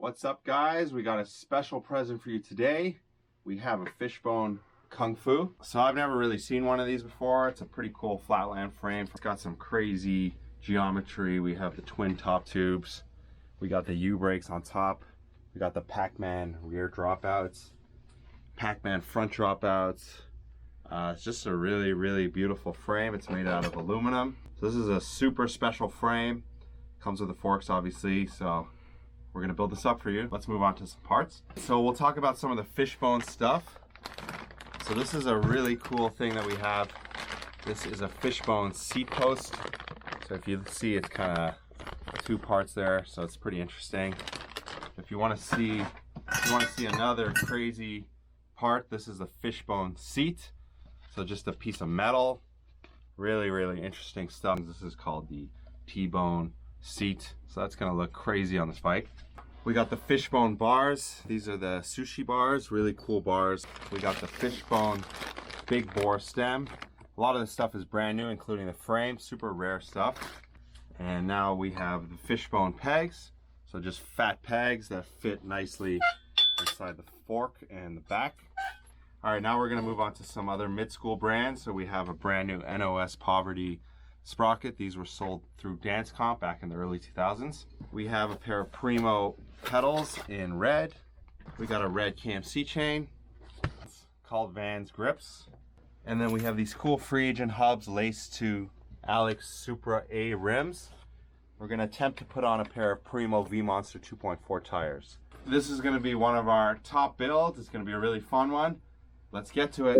What's up, guys? We got a special present for you today. We have a Fishbone KONG-FU. So I've never really seen one of these before. It's a pretty cool flatland frame. It's got some crazy geometry. We have the twin top tubes. We got the U-brakes on top. We got the Pac-Man rear dropouts, Pac-Man front dropouts. It's just a really beautiful frame. It's made out of aluminum. So this is a super special frame. Comes with the forks, obviously. So we're gonna build this up for you. Let's move on to some parts. So we'll talk about some of the Fishbone stuff. So this is a really cool thing that we have. This is a Fishbone seat post. So if you see, it's kind of two parts there, so it's pretty interesting. If you want to see another crazy part, this is a Fishbone seat. So just a piece of metal. Really interesting stuff. This is called the T-bone seat. So that's gonna look crazy on this bike. We got the Fishbone bars. These are the sushi bars, really cool bars. We got the Fishbone big bore stem. A lot of this stuff is brand new, including the frame, super rare stuff. And now we have the Fishbone pegs. So just fat pegs that fit nicely inside the fork and the back. All right, now we're gonna move on to some other mid-school brands. So we have a brand new NOS Poverty sprocket. These were sold through Dance Comp back in the early 2000s. We have a pair of Primo pedals in red. We got a red KMC chain. It's called Vans grips. And then we have these cool free agent hubs laced to Alex Supra A rims. We're gonna attempt to put on a pair of Primo V Monster 2.4 tires. This is gonna be one of our top builds. It's gonna be a really fun one. Let's get to it.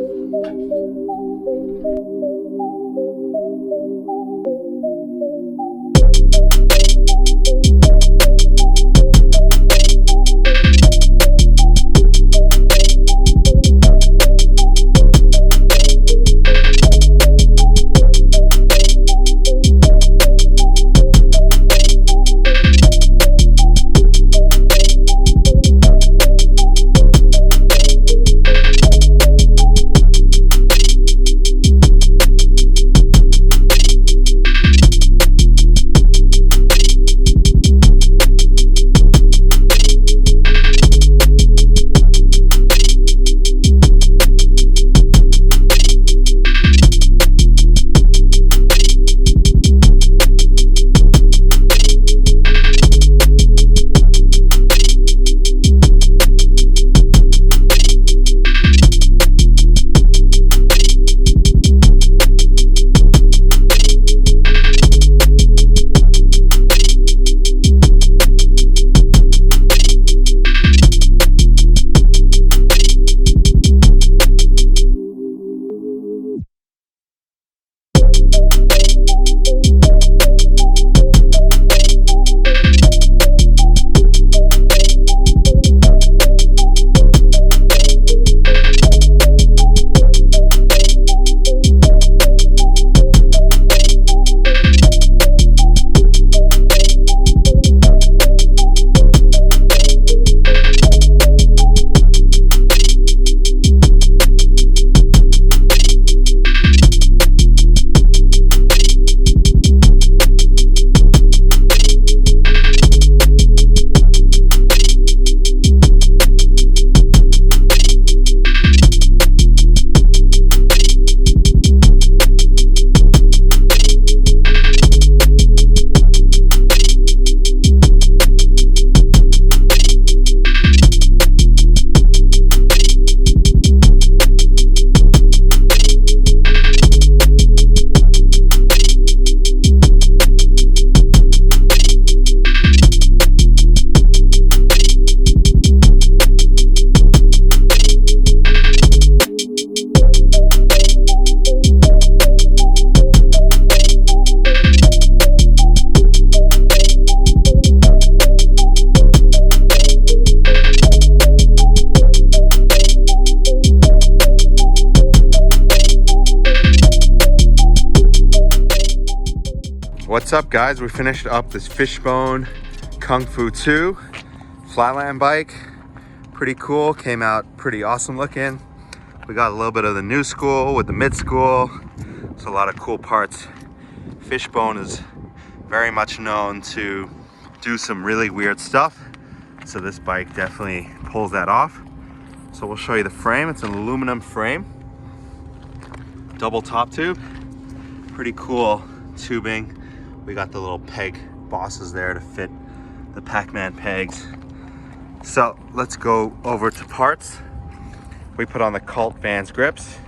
What's up, guys? We finished up this Fishbone KONG-FU2 Flatland bike. Pretty cool, came out pretty awesome looking. We got a little bit of the new school with the mid school. It's a lot of cool parts. Fishbone is very much known to do some really weird stuff. So this bike definitely pulls that off. So we'll show you the frame. It's an aluminum frame, double top tube, pretty cool tubing. We got the little peg bosses there to fit the Pac-Man pegs. So let's go over to parts. We put on the Cult Vans grips.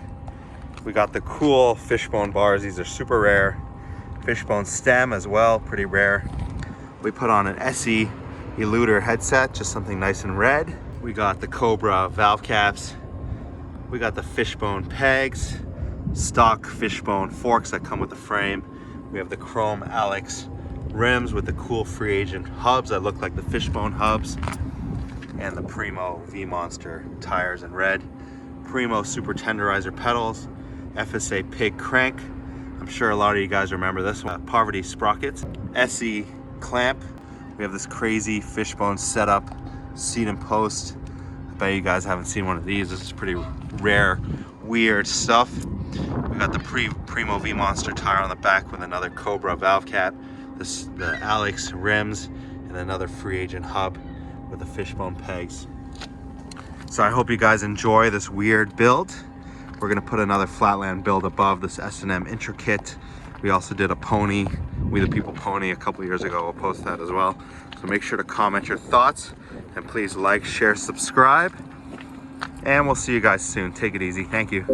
We got the cool Fishbone bars. These are super rare. Fishbone stem as well, pretty rare. We put on an SE eluder headset, just something nice and red. We got the Cobra valve caps. We got the Fishbone pegs, stock Fishbone forks that come with the frame. We have the chrome Alex rims with the cool free agent hubs that look like the Fishbone hubs, and the Primo V-Monster tires in red. Primo super tenderizer pedals, FSA pig crank. I'm sure a lot of you guys remember this one. Poverty sprockets, SE clamp. We have this crazy Fishbone setup, seat and post. I bet you guys haven't seen one of these. This is pretty rare, weird stuff. We got the Primo V-Monster tire on the back with another Cobra valve cap, the Alex rims, and another free agent hub with the Fishbone pegs. So I hope you guys enjoy this weird build. We're gonna put another Flatland build above this S&M Intricate. We also did a pony, We the People pony a couple years ago. We'll post that as well. So make sure to comment your thoughts, and please like, share, subscribe, and we'll see you guys soon. Take it easy. Thank you.